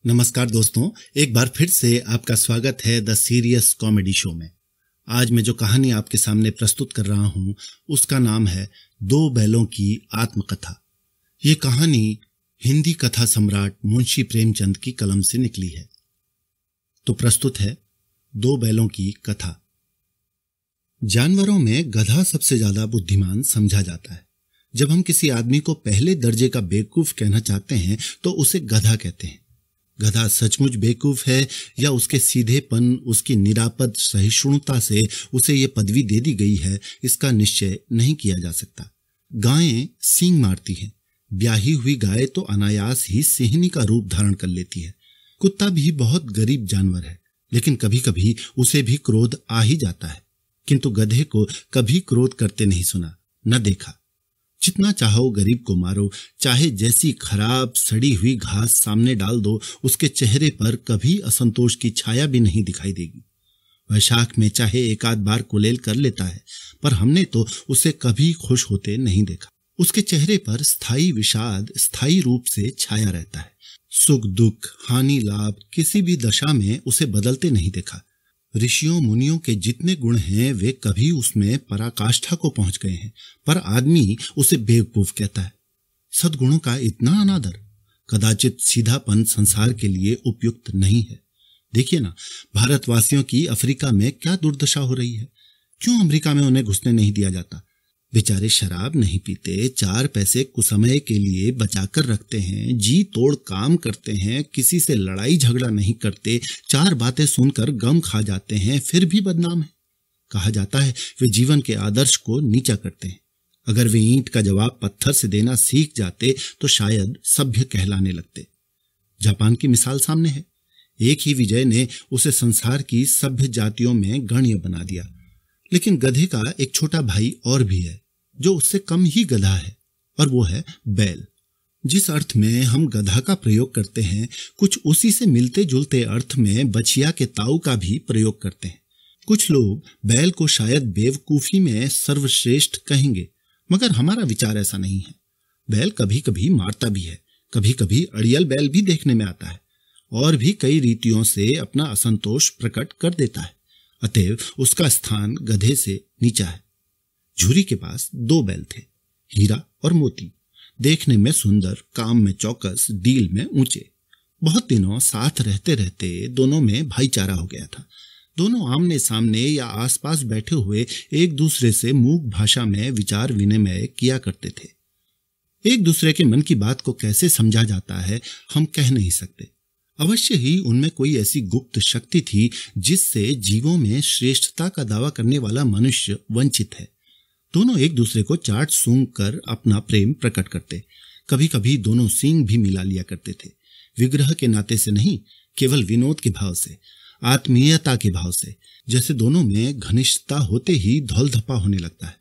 नमस्कार दोस्तों, एक बार फिर से आपका स्वागत है द सीरियस कॉमेडी शो में। आज मैं जो कहानी आपके सामने प्रस्तुत कर रहा हूं उसका नाम है दो बैलों की आत्मकथा। ये कहानी हिंदी कथा सम्राट मुंशी प्रेमचंद की कलम से निकली है। तो प्रस्तुत है दो बैलों की कथा। जानवरों में गधा सबसे ज्यादा बुद्धिमान समझा जाता है। जब हम किसी आदमी को पहले दर्जे का बेवकूफ कहना चाहते हैं तो उसे गधा कहते हैं। गधा सचमुच बेवकूफ है या उसके सीधेपन, उसकी निरापद सहिष्णुता से उसे ये पदवी दे दी गई है, इसका निश्चय नहीं किया जा सकता। गायें सींग मारती हैं। ब्याही हुई गाय तो अनायास ही सिंहनी का रूप धारण कर लेती है। कुत्ता भी बहुत गरीब जानवर है, लेकिन कभी कभी उसे भी क्रोध आ ही जाता है। किंतु गधे को कभी क्रोध करते नहीं सुना, न देखा। जितना चाहो गरीब को मारो, चाहे जैसी खराब सड़ी हुई घास सामने डाल दो, उसके चेहरे पर कभी असंतोष की छाया भी नहीं दिखाई देगी। वैशाख में चाहे एक आध बार कुलेल कर लेता है, पर हमने तो उसे कभी खुश होते नहीं देखा। उसके चेहरे पर स्थायी विषाद स्थायी रूप से छाया रहता है। सुख दुख, हानि लाभ किसी भी दशा में उसे बदलते नहीं देखा। ऋषियों मुनियों के जितने गुण हैं वे कभी उसमें पराकाष्ठा को पहुंच गए हैं, पर आदमी उसे बेवकूफ कहता है। सद्गुणों का इतना अनादर, कदाचित सीधापन संसार के लिए उपयुक्त नहीं है। देखिए ना, भारतवासियों की अफ्रीका में क्या दुर्दशा हो रही है। क्यों अमेरिका में उन्हें घुसने नहीं दिया जाता? बेचारे शराब नहीं पीते, चार पैसे कुसमय के लिए बचाकर रखते हैं, जी तोड़ काम करते हैं, किसी से लड़ाई झगड़ा नहीं करते, चार बातें सुनकर गम खा जाते हैं, फिर भी बदनाम है। कहा जाता है वे जीवन के आदर्श को नीचा करते हैं। अगर वे ईंट का जवाब पत्थर से देना सीख जाते तो शायद सभ्य कहलाने लगते। जापान की मिसाल सामने है। एक ही विजय ने उसे संसार की सभ्य जातियों में गण्य बना दिया। लेकिन गधे का एक छोटा भाई और भी है जो उससे कम ही गधा है, और वो है बैल। जिस अर्थ में हम गधा का प्रयोग करते हैं, कुछ उसी से मिलते जुलते अर्थ में बछिया के ताऊ का भी प्रयोग करते हैं। कुछ लोग बैल को शायद बेवकूफी में सर्वश्रेष्ठ कहेंगे, मगर हमारा विचार ऐसा नहीं है। बैल कभी कभी मारता भी है, कभी कभी अड़ियल बैल भी देखने में आता है, और भी कई रीतियों से अपना असंतोष प्रकट कर देता है। अतएव उसका स्थान गधे से नीचा है। झूरी के पास दो बैल थे, हीरा और मोती। देखने में सुंदर, काम में चौकस, डील में ऊंचे। बहुत दिनों साथ रहते रहते दोनों में भाईचारा हो गया था। दोनों आमने सामने या आसपास बैठे हुए एक दूसरे से मूक भाषा में विचार विनिमय किया करते थे। एक दूसरे के मन की बात को कैसे समझा जाता है हम कह नहीं सकते। अवश्य ही उनमें कोई ऐसी गुप्त शक्ति थी जिससे जीवों में श्रेष्ठता का दावा करने वाला मनुष्य वंचित है। दोनों एक दूसरे को चाट सूंघ कर अपना प्रेम प्रकट करते। कभी कभी दोनों सींग भी मिला लिया करते थे। विग्रह के नाते से नहीं, केवल विनोद के भाव से, आत्मीयता के भाव से। जैसे दोनों में घनिष्ठता होते ही धौलधप्पा होने लगता है।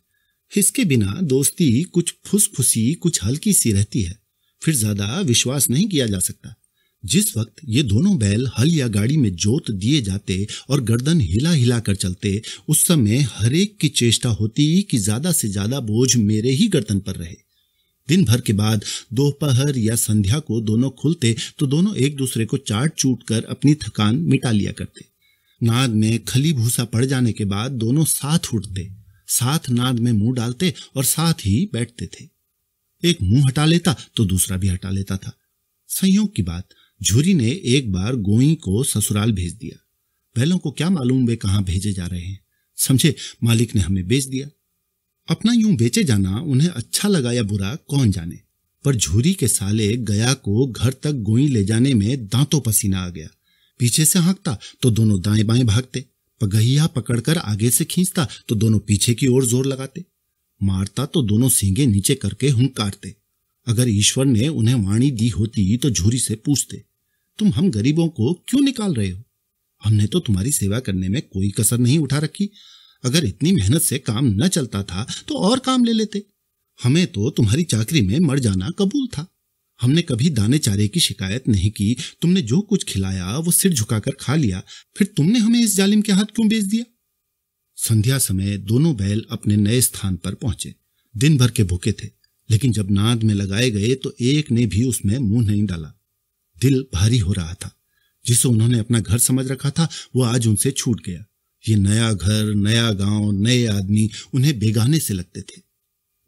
इसके बिना दोस्ती कुछ फुसफुसी, कुछ हल्की सी रहती है, फिर ज्यादा विश्वास नहीं किया जा सकता। जिस वक्त ये दोनों बैल हल या गाड़ी में जोत दिए जाते और गर्दन हिला हिला कर चलते, उस समय हरेक की चेष्टा होती कि ज्यादा से ज्यादा बोझ मेरे ही गर्दन पर रहे। दिन भर के बाद दोपहर या संध्या को दोनों खुलते तो दोनों एक दूसरे को चाट चूट कर अपनी थकान मिटा लिया करते। नाद में खली भूसा पड़ जाने के बाद दोनों साथ उठते, साथ नाद में मुंह डालते और साथ ही बैठते थे। एक मुंह हटा लेता तो दूसरा भी हटा लेता था। संयोग की बात, झूरी ने एक बार गोई को ससुराल भेज दिया। बैलों को क्या मालूम वे कहां भेजे जा रहे हैं। समझे, मालिक ने हमें बेच दिया। अपना यूं बेचे जाना उन्हें अच्छा लगा या बुरा कौन जाने, पर झूरी के साले गया को घर तक गोई ले जाने में दांतों पसीना आ गया। पीछे से हाँकता तो दोनों दाएं बाएं भागते, पगहिया पकड़कर आगे से खींचता तो दोनों पीछे की ओर जोर लगाते, मारता तो दोनों सींगे नीचे करके हुंकारते। अगर ईश्वर ने उन्हें वाणी दी होती तो झूरी से पूछते, तुम हम गरीबों को क्यों निकाल रहे हो? हमने तो तुम्हारी सेवा करने में कोई कसर नहीं उठा रखी। अगर इतनी मेहनत से काम न चलता था तो और काम ले लेते। हमें तो तुम्हारी चाकरी में मर जाना कबूल था। हमने कभी दाने चारे की शिकायत नहीं की। तुमने जो कुछ खिलाया वो सिर झुकाकर खा लिया, फिर तुमने हमें इस जालिम के हाथ क्यों बेच दिया? संध्या समय दोनों बैल अपने नए स्थान पर पहुंचे। दिन भर के भूखे थे, लेकिन जब नाद में लगाए गए तो एक ने भी उसमें मुंह नहीं डाला। दिल भारी हो रहा था। जिसे उन्होंने अपना घर समझ रखा था वो आज उनसे छूट गया। ये नया घर, नया गांव, नए आदमी उन्हें बेगाने से लगते थे।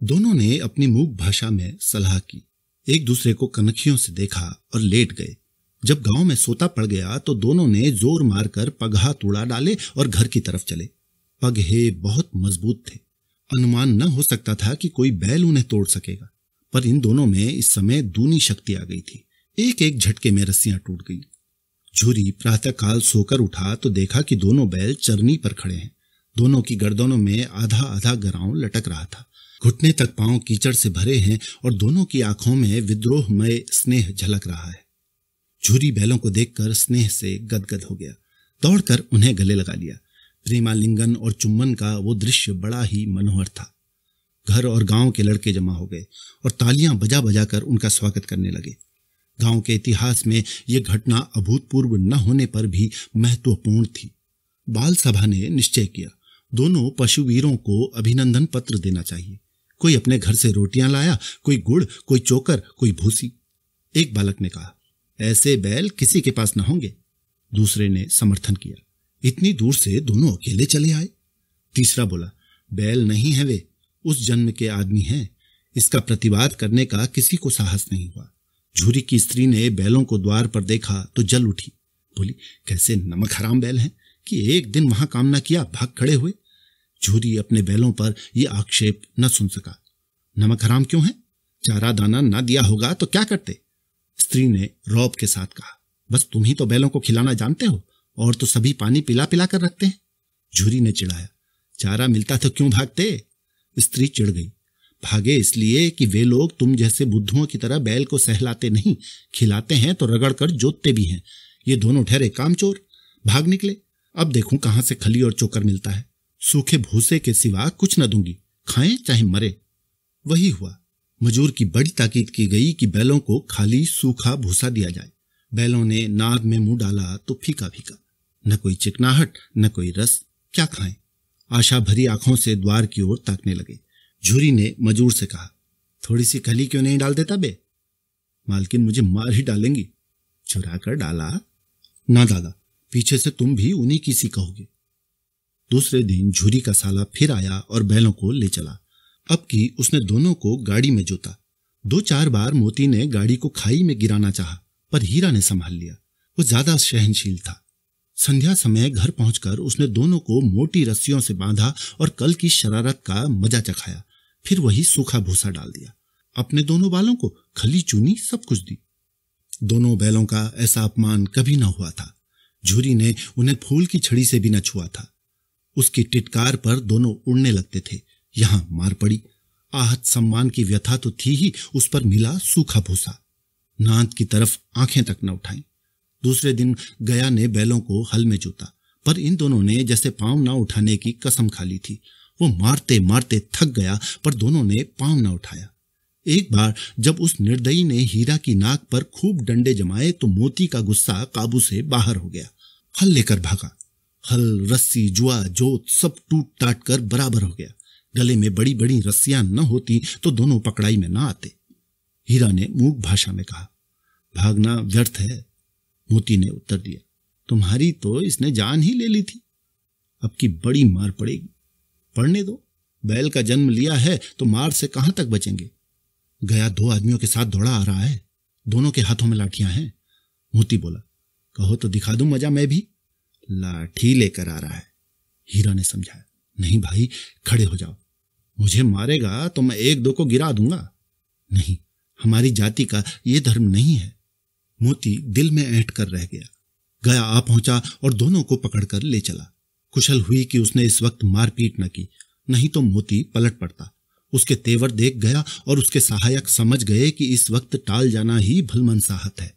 दोनों ने अपनी मूक भाषा में सलाह की, एक दूसरे को कनखियों से देखा और लेट गए। जब गांव में सोता पड़ गया तो दोनों ने जोर मारकर पगहा तोड़ा डाले और घर की तरफ चले। पगहे बहुत मजबूत थे, अनुमान न हो सकता था कि कोई बैल उन्हें तोड़ सकेगा, पर इन दोनों में इस समय दूनी शक्ति आ गई थी। एक एक झटके में रस्सियां टूट गई। झूरी प्रातःकाल सोकर उठा तो देखा कि दोनों बैल चरनी पर खड़े हैं। दोनों की गर्दनों में आधा आधा गराव लटक रहा था। घुटने तक पांव कीचड़ से भरे हैं और दोनों की आंखों में विद्रोहमय स्नेह झलक रहा है। झूरी बैलों को देखकर स्नेह से गदगद हो गया, दौड़कर उन्हें गले लगा लिया। प्रेमालिंगन और चुम्बन का वो दृश्य बड़ा ही मनोहर था। घर और गांव के लड़के जमा हो गए और तालियां बजा बजा कर उनका स्वागत करने लगे। गांव के इतिहास में यह घटना अभूतपूर्व न होने पर भी महत्वपूर्ण थी। बाल सभा ने निश्चय किया, दोनों पशुवीरों को अभिनंदन पत्र देना चाहिए। कोई अपने घर से रोटियां लाया, कोई गुड़, कोई चोकर, कोई भूसी। एक बालक ने कहा, ऐसे बैल किसी के पास न होंगे। दूसरे ने समर्थन किया, इतनी दूर से दोनों अकेले चले आए। तीसरा बोला, बैल नहीं है वे, उस जन्म के आदमी हैं। इसका प्रतिवाद करने का किसी को साहस नहीं हुआ। झूरी की स्त्री ने बैलों को द्वार पर देखा तो जल उठी, बोली, कैसे नमक हराम बैल हैं कि एक दिन वहां काम न किया भाग खड़े हुए। झूरी अपने बैलों पर यह आक्षेप न सुन सका। नमक हराम क्यों है? चारा दाना न दिया होगा तो क्या करते? स्त्री ने रौब के साथ कहा, बस तुम ही तो बैलों को खिलाना जानते हो, और तो सभी पानी पिला पिला कर रखते हैं। झूरी ने चिढ़ाया, चारा मिलता तो क्यों भागते? स्त्री चिढ़ गई, भागे इसलिए कि वे लोग तुम जैसे बुद्धुओं की तरह बैल को सहलाते नहीं, खिलाते हैं तो रगड़ कर जोतते भी हैं। ये दोनों ठहरे कामचोर, भाग निकले। अब देखूं कहां से खली और चोकर मिलता है। सूखे भूसे के सिवा कुछ न दूंगी, खाएं चाहे मरे। वही हुआ। मजूर की बड़ी ताकीद की गई कि बैलों को खाली सूखा भूसा दिया जाए। बैलों ने नाद में मुंह डाला तो फीका फीका, न कोई चिकनाहट न कोई रस। क्या खाएं? आशा भरी आंखों से द्वार की ओर ताकने लगे। झूरी ने मजूर से कहा, थोड़ी सी खली क्यों नहीं डाल देता बे? मालकिन मुझे मार ही डालेंगी। चुरा कर डाला? ना दादा, पीछे से तुम भी उन्हीं की सी कहोगे। दूसरे दिन झूरी का साला फिर आया और बैलों को ले चला। अब की उसने दोनों को गाड़ी में जोता। 2-4 बार मोती ने गाड़ी को खाई में गिराना चाहा, पर हीरा ने संभाल लिया। वो ज्यादा सहनशील था। संध्या समय घर पहुंचकर उसने दोनों को मोटी रस्सियों से बांधा और कल की शरारत का मजा चखाया। फिर वही सूखा भूसा डाल दिया। अपने दोनों बालों को खली चूनी सब कुछ दी। दोनों बैलों का ऐसा अपमान कभी न हुआ था। झूरी ने उन्हें फूल की छड़ी से भी न छुआ था। उसकी टिटकार पर दोनों उड़ने लगते थे। यहां मार पड़ी। आहत सम्मान की व्यथा तो थी ही, उस पर मिला सूखा भूसा। नांद की तरफ आंखें तक न उठाई। दूसरे दिन गया ने बैलों को हल में जोता, पर इन दोनों ने जैसे पांव न उठाने की कसम खा ली थी। वो मारते मारते थक गया, पर दोनों ने पांव न उठाया। एक बार जब उस निर्दयी ने हीरा की नाक पर खूब डंडे जमाए तो मोती का गुस्सा काबू से बाहर हो गया। हल लेकर भागा। हल, रस्सी, जुआ, जोत सब टूट टाट कर बराबर हो गया। गले में बड़ी बड़ी रस्सियां न होती तो दोनों पकड़ाई में न आते। हीरा ने मूक भाषा में कहा, भागना व्यर्थ है। मोती ने उत्तर दिया, तुम्हारी तो इसने जान ही ले ली थी। अब की बड़ी मार पड़ेगी। पड़ने दो, बैल का जन्म लिया है तो मार से कहां तक बचेंगे। गया 2 आदमियों के साथ दौड़ा आ रहा है, दोनों के हाथों में लाठियां हैं। मोती बोला, कहो तो दिखा दूं मजा मैं भी। लाठी लेकर आ रहा है। हीरा ने समझाया, नहीं भाई, खड़े हो जाओ। मुझे मारेगा तो मैं 1-2 को गिरा दूंगा। नहीं, हमारी जाति का यह धर्म नहीं है। मोती दिल में ऐंठ कर रह गया। गया आ पहुंचा और दोनों को पकड़कर ले चला। कुशल हुई कि उसने इस वक्त मारपीट न की, नहीं तो मोती पलट पड़ता। उसके तेवर देख गया और उसके सहायक समझ गए कि इस वक्त टाल जाना ही भलमनसाहत है।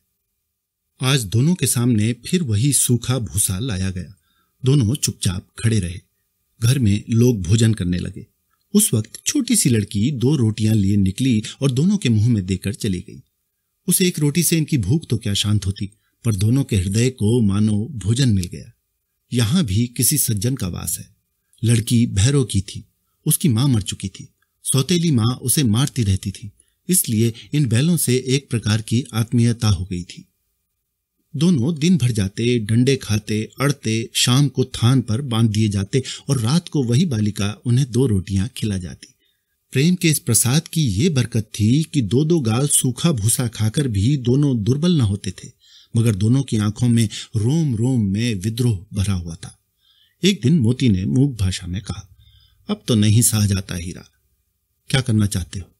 आज दोनों के सामने फिर वही सूखा भूसा लाया गया। दोनों चुपचाप खड़े रहे। घर में लोग भोजन करने लगे। उस वक्त छोटी सी लड़की 2 रोटियां लिए निकली और दोनों के मुंह में देकर चली गई। उस एक रोटी से इनकी भूख तो क्या शांत होती, पर दोनों के हृदय को मानो भोजन मिल गया। यहां भी किसी सज्जन का वास है। लड़की भैरव की थी। उसकी मां मर चुकी थी। सौतेली मां उसे मारती रहती थी, इसलिए इन बैलों से एक प्रकार की आत्मीयता हो गई थी। दोनों दिन भर जाते, डंडे खाते, अड़ते, शाम को थान पर बांध दिए जाते और रात को वही बालिका उन्हें 2 रोटियां खिला जाती। प्रेम के इस प्रसाद की ये बरकत थी कि 2-2 गाल सूखा भूसा खाकर भी दोनों दुर्बल न होते थे, मगर दोनों की आंखों में रोम रोम में विद्रोह भरा हुआ था। एक दिन मोती ने मूक भाषा में कहा, अब तो नहीं सहा जाता हीरा, क्या करना चाहते हो?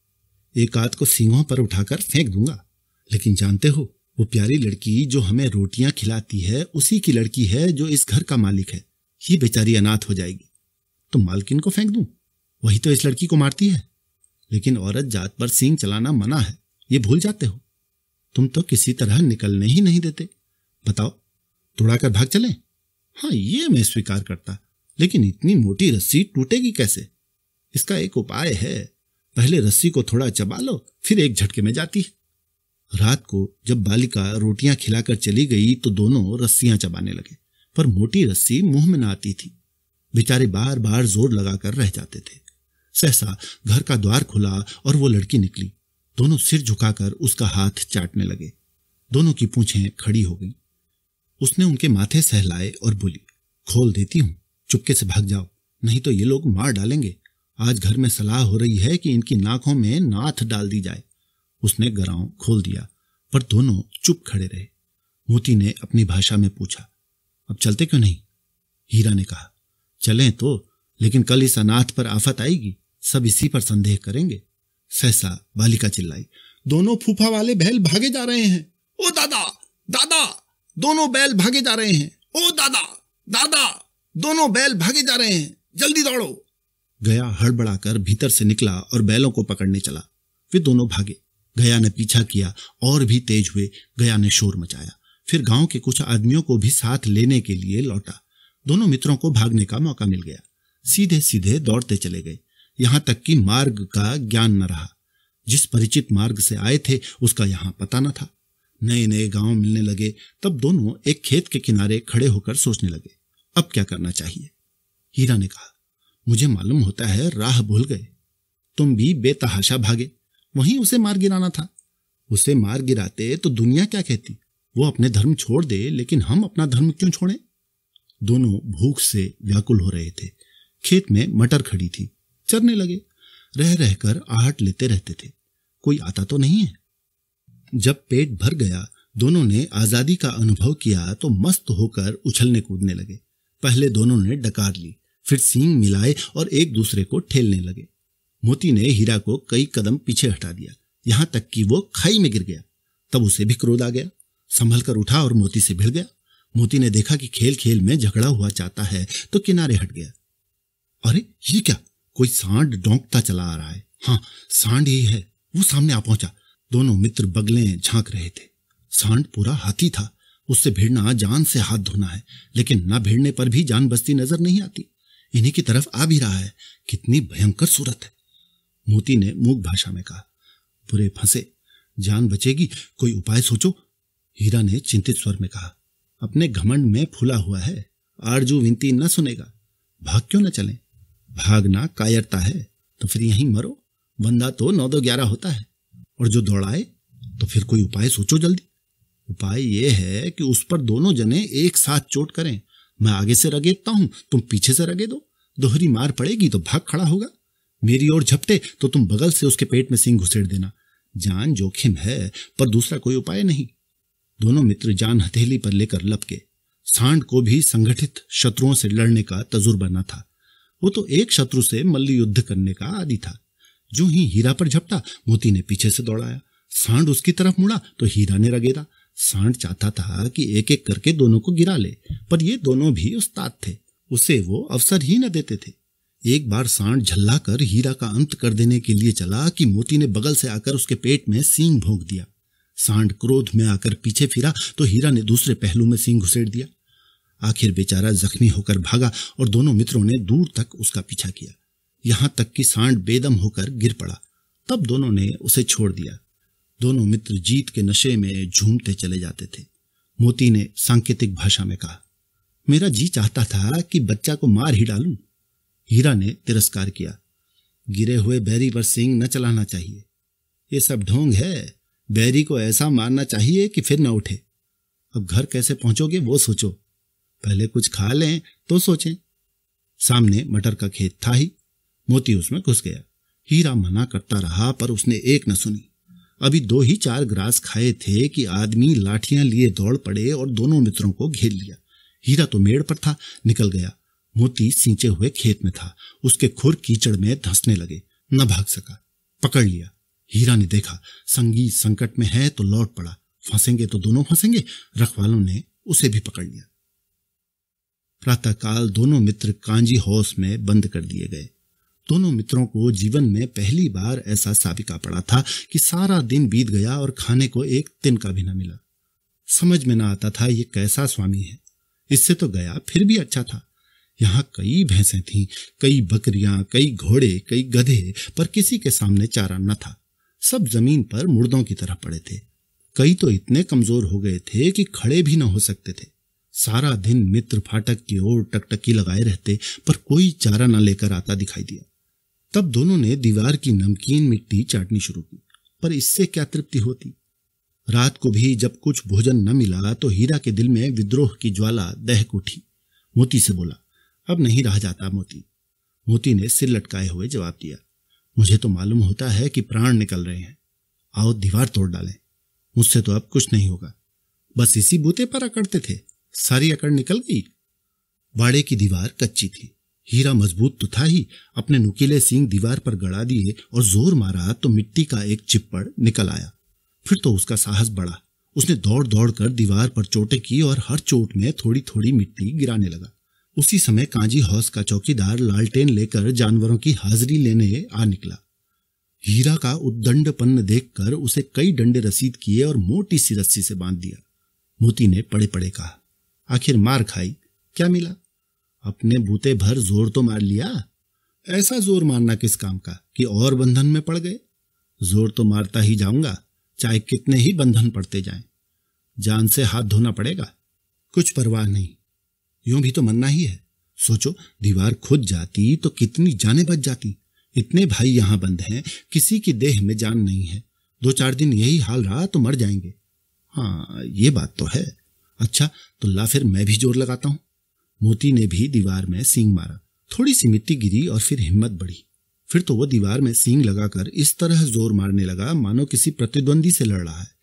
एक आध को सींगों पर उठाकर फेंक दूंगा, लेकिन जानते हो वो प्यारी लड़की जो हमें रोटियां खिलाती है उसी की लड़की है जो इस घर का मालिक है। ये बेचारी अनाथ हो जाएगी तो मालकिन को फेंक दूं? वही तो इस लड़की को मारती है। लेकिन औरत जात पर सींग चलाना मना है, ये भूल जाते हो। तुम तो किसी तरह निकलने ही नहीं देते। बताओ, तोड़ाकर भाग चलें? हाँ, ये मैं स्वीकार करता, लेकिन इतनी मोटी रस्सी टूटेगी कैसे? इसका एक उपाय है, पहले रस्सी को थोड़ा चबा लो, फिर एक झटके में जाती है। रात को जब बालिका रोटियां खिलाकर चली गई तो दोनों रस्सियां चबाने लगे, पर मोटी रस्सी मुंह में न आती थी। बेचारे बार बार जोर लगाकर रह जाते थे। सहसा घर का द्वार खुला और वो लड़की निकली। दोनों सिर झुकाकर उसका हाथ चाटने लगे। दोनों की पूंछें खड़ी हो गईं। उसने उनके माथे सहलाए और बोली, खोल देती हूं, चुपके से भाग जाओ, नहीं तो ये लोग मार डालेंगे। आज घर में सलाह हो रही है कि इनकी नाकों में नाथ डाल दी जाए। उसने गराव खोल दिया, पर दोनों चुप खड़े रहे। मोती ने अपनी भाषा में पूछा, अब चलते क्यों नहीं? हीरा ने कहा, चलें तो, लेकिन कल इस अनाथ पर आफत आएगी, सब इसी पर संदेह करेंगे। सहसा बालिका चिल्लाई, दोनों फूफा वाले बैल भागे जा रहे हैं। ओ दादा, दादा, दोनों बैल भागे जा रहे हैं। ओ दादा, दादा, दोनों बैल भागे जा रहे हैं, जल्दी दौड़ो। गया हड़बड़ाकर भीतर से निकला और बैलों को पकड़ने चला। वे दोनों भागे। गया ने पीछा किया और भी तेज हुए। गया ने शोर मचाया, फिर गांव के कुछ आदमियों को भी साथ लेने के लिए लौटा। दोनों मित्रों को भागने का मौका मिल गया। सीधे सीधे दौड़ते चले गए, यहां तक कि मार्ग का ज्ञान न रहा। जिस परिचित मार्ग से आए थे उसका यहां पता न था। नए नए गांव मिलने लगे, तब दोनों एक खेत के किनारे खड़े होकर सोचने लगे, अब क्या करना चाहिए। हीरा ने कहा, मुझे मालूम होता है राह भूल गए। तुम भी बेतहाशा भागे, वहीं उसे मार गिराना था। उसे मार गिराते तो दुनिया क्या कहती? वो अपने धर्म छोड़ दे, लेकिन हम अपना धर्म क्यों छोड़ें? दोनों भूख से व्याकुल हो रहे थे। खेत में मटर खड़ी थी, चरने लगे। रह रहकर आहट लेते रहते थे, कोई आता तो नहीं है। जब पेट भर गया, दोनों ने आजादी का अनुभव किया तो मस्त होकर उछलने कूदने लगे। पहले दोनों ने डकार ली, फिर सींग मिलाए और एक दूसरे को ठेलने लगे। मोती ने हीरा को कई कदम पीछे हटा दिया, यहां तक कि वो खाई में गिर गया। तब उसे भी क्रोध आ गया, संभल कर उठा और मोती से भिड़ गया। मोती ने देखा कि खेल खेल में झगड़ा हुआ चाहता है तो किनारे हट गया। अरे ये क्या, कोई सांड डोंकता चला आ रहा है। हाँ, सांड ही है, वो सामने आ पहुंचा। दोनों मित्र बगलें झांक रहे थे। सांड पूरा हाथी था, उससे भिड़ना जान से हाथ धोना है, लेकिन न भिड़ने पर भी जान बसती नजर नहीं आती। इन्हीं की तरफ आ भी रहा है, कितनी भयंकर सूरत है। मोती ने मूक भाषा में कहा, बुरे फंसे, जान बचेगी, कोई उपाय सोचो। हीरा ने चिंतित स्वर में कहा, अपने घमंड में फूला हुआ है, आरजू विनती न सुनेगा। भाग क्यों न चलें? भागना कायरता है तो फिर यहीं मरो। बंदा तो 9-2-11 होता है, और जो दौड़ाए तो फिर कोई उपाय सोचो जल्दी। उपाय ये है कि उस पर दोनों जने एक साथ चोट करें। मैं आगे से रगेदता हूं, तुम पीछे से रगेदो। दोहरी मार पड़ेगी तो भाग खड़ा होगा। मेरी ओर झपटे तो तुम बगल से उसके पेट में सींग घुसेड़ देना। जान जोखिम है, पर दूसरा कोई उपाय नहीं। दोनों मित्र जान हथेली पर लेकर लपके। सांड को भी संगठित शत्रुओं से लड़ने का तजुर्बा न था। वो तो एक शत्रु से मल्ल युद्ध करने का आदी था। जो ही हीरा पर झपटा, मोती ने पीछे से दौड़ाया। सांड उसकी तरफ मुड़ा तो हीरा ने रगेदा। सांड चाहता था कि एक एक करके दोनों को गिरा ले, पर ये दोनों भी उस्ताद थे, उसे वो अवसर ही न देते थे। एक बार सांड झल्ला कर हीरा का अंत कर देने के लिए चला कि मोती ने बगल से आकर उसके पेट में सींग भोंक दिया। सांड क्रोध में आकर पीछे फिरा तो हीरा ने दूसरे पहलू में सींग घुसेड़ दिया। आखिर बेचारा जख्मी होकर भागा और दोनों मित्रों ने दूर तक उसका पीछा किया, यहां तक कि सांड बेदम होकर गिर पड़ा। तब दोनों ने उसे छोड़ दिया। दोनों मित्र जीत के नशे में झूमते चले जाते थे। मोती ने सांकेतिक भाषा में कहा, मेरा जी चाहता था कि बच्चा को मार ही डालूं। हीरा ने तिरस्कार किया, गिरे हुए बैरी पर सींग न चलाना चाहिए, ये सब ढोंग है। बैरी को ऐसा मारना चाहिए कि फिर न उठे। अब घर कैसे पहुंचोगे वो सोचो, पहले कुछ खा लें तो सोचें। सामने मटर का खेत था ही, मोती उसमें घुस गया। हीरा मना करता रहा पर उसने एक न सुनी। अभी 2 ही 4 ग्रास खाए थे कि आदमी लाठियां लिए दौड़ पड़े और दोनों मित्रों को घेर लिया। हीरा तो मेड़ पर था, निकल गया। मोती सींचे हुए खेत में था, उसके खुर कीचड़ में धंसने लगे, न भाग सका। पकड़ लिया। हीरा ने देखा संगी संकट में है तो लौट पड़ा, फंसेंगे तो दोनों फंसेंगे। रखवालों ने उसे भी पकड़ लिया। प्रातःकाल दोनों मित्र कांजी हाउस में बंद कर दिए गए। दोनों मित्रों को जीवन में पहली बार ऐसा साबिका पड़ा था कि सारा दिन बीत गया और खाने को एक तिनका भी न मिला। समझ में न आता था ये कैसा स्वामी है। इससे तो गया फिर भी अच्छा था। यहाँ कई भैंसें थीं, कई बकरियां, कई घोड़े, कई गधे, पर किसी के सामने चारा न था। सब जमीन पर मुर्दों की तरह पड़े थे। कई तो इतने कमजोर हो गए थे कि खड़े भी न हो सकते थे। सारा दिन मित्र फाटक की ओर टकटकी लगाए रहते, पर कोई चारा न लेकर आता दिखाई दिया। तब दोनों ने दीवार की नमकीन मिट्टी चाटनी शुरू की, पर इससे क्या तृप्ति होती। रात को भी जब कुछ भोजन न मिला तो हीरा के दिल में विद्रोह की ज्वाला दहक उठी। मोती से बोला, अब नहीं रहा जाता मोती। मोती ने सिर लटकाए हुए जवाब दिया, मुझे तो मालूम होता है कि प्राण निकल रहे हैं। आओ दीवार तोड़ डालें। मुझसे तो अब कुछ नहीं होगा। बस इसी बूते पर अकड़ते थे, सारी अकड़ निकल गई। बाड़े की दीवार कच्ची थी। हीरा मजबूत तो था ही, अपने नुकीले सींग दीवार पर गड़ा दिए और जोर मारा तो मिट्टी का एक चिप्पड़ निकल आया। फिर तो उसका साहस बढ़ा। उसने दौड़ दौड़ कर दीवार पर चोटें की और हर चोट में थोड़ी थोड़ी मिट्टी गिराने लगा। उसी समय कांजी हाउस का चौकीदार लालटेन लेकर जानवरों की हाजिरी लेने आ निकला। हीरा का उद्दंडपन देखकर उसे कई डंडे रसीद किए और मोटी सी रस्सी से बांध दिया। मोती ने पड़े पड़े कहा, आखिर मार खाई, क्या मिला? अपने बूते भर जोर तो मार लिया। ऐसा जोर मारना किस काम का कि और बंधन में पड़ गए। जोर तो मारता ही जाऊंगा, चाहे कितने ही बंधन पड़ते जाएं। जान से हाथ धोना पड़ेगा, कुछ परवाह नहीं। यूं भी तो मरना ही है। सोचो, दीवार खुद जाती तो कितनी जानें बच जाती। इतने भाई यहां बंद हैं, किसी की देह में जान नहीं है। 2-4 दिन यही हाल रहा तो मर जाएंगे। हाँ, ये बात तो है। अच्छा तो ला फिर मैं भी जोर लगाता हूं। मोती ने भी दीवार में सींग मारा। थोड़ी सी मिट्टी गिरी और फिर हिम्मत बढ़ी। फिर तो वो दीवार में सींग लगाकर इस तरह जोर मारने लगा मानो किसी प्रतिद्वंदी से लड़ रहा है।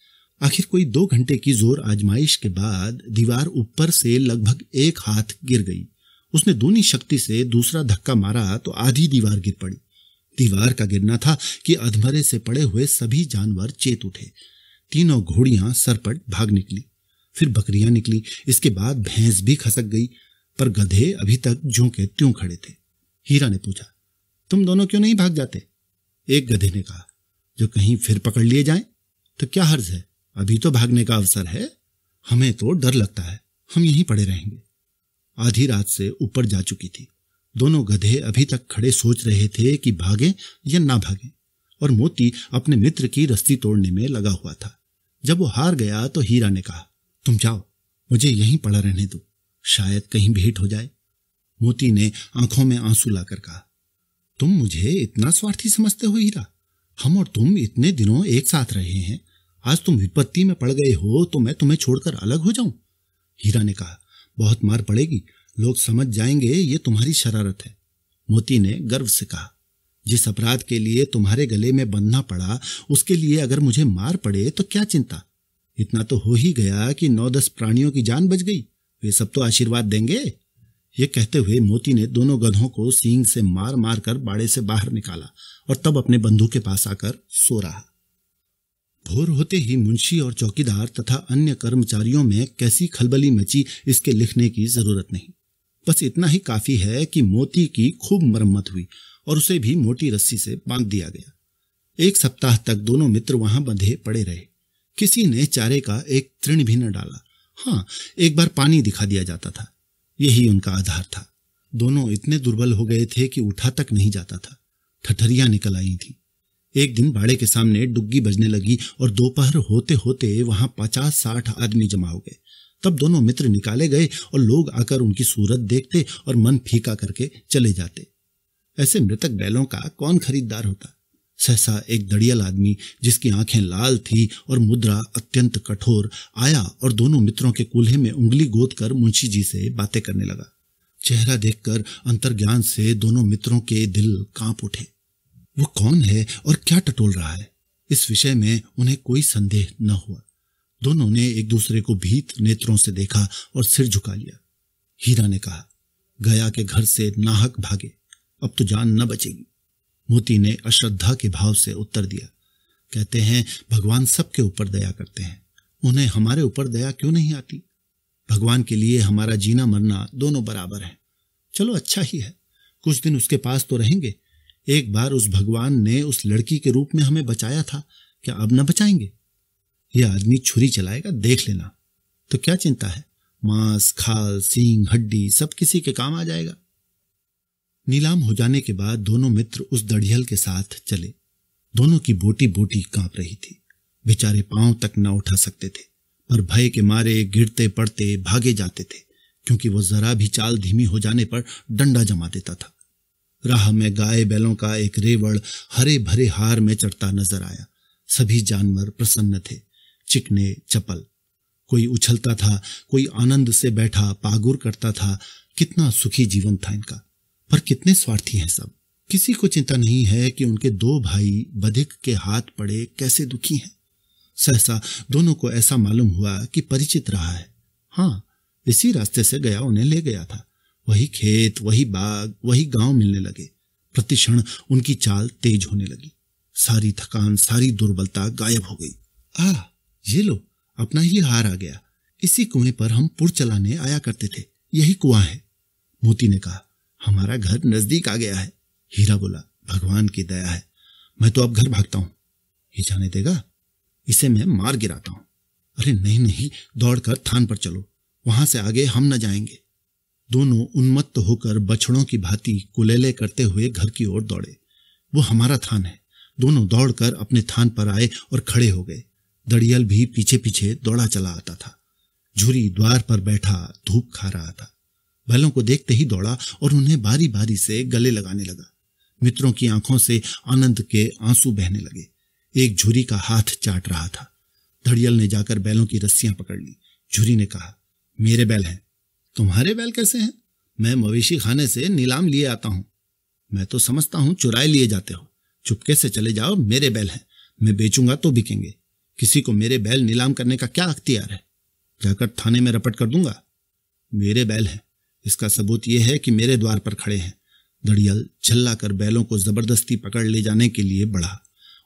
आखिर कोई 2 घंटे की जोर आजमाइश के बाद दीवार ऊपर से लगभग 1 हाथ गिर गई। उसने दूनी शक्ति से दूसरा धक्का मारा तो आधी दीवार गिर पड़ी। दीवार का गिरना था कि अधमरे से पड़े हुए सभी जानवर चेत उठे। तीनों घोड़ियां सरपट भाग निकली, फिर बकरियां निकली, इसके बाद भैंस भी खसक गई, पर गधे अभी तक ज्यों के त्यों खड़े थे। हीरा ने पूछा, तुम दोनों क्यों नहीं भाग जाते? एक गधे ने कहा, जो कहीं फिर पकड़ लिए जाएं तो क्या हर्ज है, अभी तो भागने का अवसर है। हमें तो डर लगता है, हम यहीं पड़े रहेंगे। आधी रात से ऊपर जा चुकी थी। दोनों गधे अभी तक खड़े सोच रहे थे कि भागें या ना भागें, और मोती अपने मित्र की रस्सी तोड़ने में लगा हुआ था। जब वो हार गया तो हीरा ने कहा, तुम जाओ, मुझे यहीं पड़ा रहने दो, शायद कहीं भेंट हो जाए। मोती ने आंखों में आंसू लाकर कहा, तुम मुझे इतना स्वार्थी समझते हो हीरा? हम और तुम इतने दिनों एक साथ रहे हैं, आज तुम विपत्ति में पड़ गए हो तो मैं तुम्हें छोड़कर अलग हो जाऊं? हीरा ने कहा, बहुत मार पड़ेगी, लोग समझ जाएंगे ये तुम्हारी शरारत है। मोती ने गर्व से कहा, जिस अपराध के लिए तुम्हारे गले में बंधना पड़ा उसके लिए अगर मुझे मार पड़े तो क्या चिंता। इतना तो हो ही गया कि 9-10 प्राणियों की जान बच गई, वे सब तो आशीर्वाद देंगे। ये कहते हुए मोती ने दोनों गधों को सींग से मार मार कर बाड़े से बाहर निकाला और तब अपने बंधु के पास आकर सो रहा। भोर होते ही मुंशी और चौकीदार तथा अन्य कर्मचारियों में कैसी खलबली मची इसके लिखने की जरूरत नहीं। बस इतना ही काफी है कि मोती की खूब मरम्मत हुई और उसे भी मोटी रस्सी से बांध दिया गया। 1 सप्ताह तक दोनों मित्र वहां बंधे पड़े रहे। किसी ने चारे का एक तृण भी न डाला। हाँ, एक बार पानी दिखा दिया जाता था, यही उनका आधार था। दोनों इतने दुर्बल हो गए थे कि उठा तक नहीं जाता था। ठठरियां निकल आई थी। एक दिन बाड़े के सामने डुग्गी बजने लगी और दोपहर होते होते वहां 50-60 आदमी जमा हो गए। तब दोनों मित्र निकाले गए और लोग आकर उनकी सूरत देखते और मन फीका करके चले जाते। ऐसे मृतक बैलों का कौन खरीदार होता? सहसा एक दड़ियल आदमी, जिसकी आंखें लाल थी और मुद्रा अत्यंत कठोर, आया और दोनों मित्रों के कूल्हे में उंगली गोद कर मुंशी जी से बातें करने लगा। चेहरा देखकर अंतर्ज्ञान से दोनों मित्रों के दिल कांप उठे। वो कौन है और क्या टटोल रहा है, इस विषय में उन्हें कोई संदेह न हुआ। दोनों ने एक दूसरे को भीत नेत्रों से देखा और सिर झुका लिया। हीरा ने कहा, गया के घर से नाहक भागे, अब तो जान न बचेगी। मोती ने अश्रद्धा के भाव से उत्तर दिया, कहते हैं भगवान सबके ऊपर दया करते हैं, उन्हें हमारे ऊपर दया क्यों नहीं आती? भगवान के लिए हमारा जीना मरना दोनों बराबर है। चलो अच्छा ही है, कुछ दिन उसके पास तो रहेंगे। एक बार उस भगवान ने उस लड़की के रूप में हमें बचाया था, क्या अब न बचाएंगे? यह आदमी छुरी चलाएगा, देख लेना। तो क्या चिंता है, मांस, खाल, सींग, हड्डी सब किसी के काम आ जाएगा। नीलाम हो जाने के बाद दोनों मित्र उस दड़ियल के साथ चले। दोनों की बोटी बोटी कांप रही थी। बेचारे पांव तक न उठा सकते थे, पर भय के मारे गिरते पड़ते भागे जाते थे, क्योंकि वो जरा भी चाल धीमी हो जाने पर डंडा जमा देता था। राह में गाय बैलों का एक रेवड़ हरे भरे हार में चढ़ता नजर आया। सभी जानवर प्रसन्न थे, चिकने चपल। कोई उछलता था, कोई आनंद से बैठा पागुर करता था। कितना सुखी जीवन था इनका, पर कितने स्वार्थी हैं सब। किसी को चिंता नहीं है कि उनके दो भाई बधिक के हाथ पड़े कैसे दुखी हैं। सहसा दोनों को ऐसा मालूम हुआ कि परिचित रहा है। हाँ, इसी रास्ते से गया उन्हें ले गया था। वही खेत, वही बाग, वही गांव मिलने लगे। प्रतिक्षण उनकी चाल तेज होने लगी। सारी थकान, सारी दुर्बलता गायब हो गई। ये लो, अपना ही हार आ गया। इसी कुएं पर हम पुर चलाने आया करते थे, यही कुआं है। मोती ने कहा, हमारा घर नजदीक आ गया है। हीरा बोला, भगवान की दया है, मैं तो अब घर भागता हूं। ये जाने देगा? इसे मैं मार गिराता हूं। अरे नहीं नहीं, दौड़कर थान पर चलो, वहां से आगे हम न जाएंगे। दोनों उन्मत्त होकर बछड़ों की भांति कुलेले करते हुए घर की ओर दौड़े। वो हमारा थान है। दोनों दौड़कर अपने थान पर आए और खड़े हो गए। दड़ियल भी पीछे पीछे दौड़ा चला आता था। झूरी द्वार पर बैठा धूप खा रहा था। बैलों को देखते ही दौड़ा और उन्हें बारी बारी से गले लगाने लगा। मित्रों की आंखों से आनंद के आंसू बहने लगे। एक झूरी का हाथ चाट रहा था। दड़ियल ने जाकर बैलों की रस्सियां पकड़ ली। झूरी ने कहा, मेरे बैल हैं। तुम्हारे बैल कैसे हैं? मैं मवेशी खाने से नीलाम लिए आता हूं। मैं तो समझता हूं चुराए लिए जाते हो। चुपके से चले जाओ, मेरे बैल हैं, मैं बेचूंगा तो बिकेंगे। किसी को मेरे बैल नीलाम करने का क्या अख्तियार है? जाकर थाने में रपट कर दूंगा। मेरे बैल हैं, इसका सबूत यह है कि मेरे द्वार पर खड़े हैं। दड़ियल झल्ला कर बैलों को जबरदस्ती पकड़ ले जाने के लिए बढ़ा।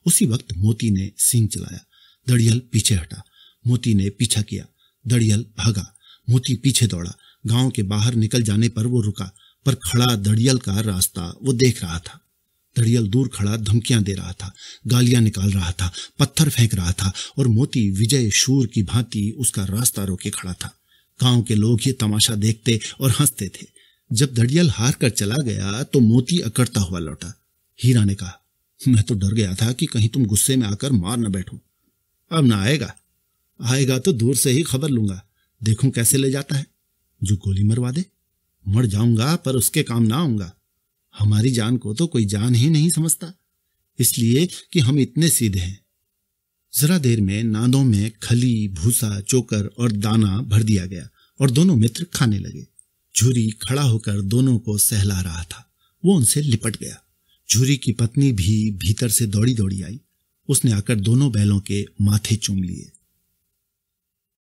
उसी वक्त मोती ने सींग चलाया। दड़ियल पीछे हटा। मोती ने पीछा किया। दड़ियल भागा। मोती पीछे दौड़ा। गांव के बाहर निकल जाने पर वो रुका, पर खड़ा दड़ियल का रास्ता वो देख रहा था। दड़ियल दूर खड़ा धमकियां दे रहा था, गालियां निकाल रहा था, पत्थर फेंक रहा था, और मोती विजय शूर की भांति उसका रास्ता रोके खड़ा था। गांव के लोग ये तमाशा देखते और हंसते थे। जब दड़ियल हार कर चला गया तो मोती अकड़ता हुआ लौटा। हीरा ने कहा, मैं तो डर गया था कि कहीं तुम गुस्से में आकर मार न बैठो। अब ना आएगा। आएगा तो दूर से ही खबर लूंगा, देखूं कैसे ले जाता है। जो गोली मरवा दे। मर जाऊंगा पर उसके काम ना आऊंगा। हमारी जान को तो कोई जान ही नहीं समझता, इसलिए कि हम इतने सीधे हैं। जरा देर में नादों में खली, भूसा, चोकर और दाना भर दिया गया और दोनों मित्र खाने लगे। झूरी खड़ा होकर दोनों को सहला रहा था। वो उनसे लिपट गया। झूरी की पत्नी भी भीतर से दौड़ी दौड़ी आई। उसने आकर दोनों बैलों के माथे चूम लिए।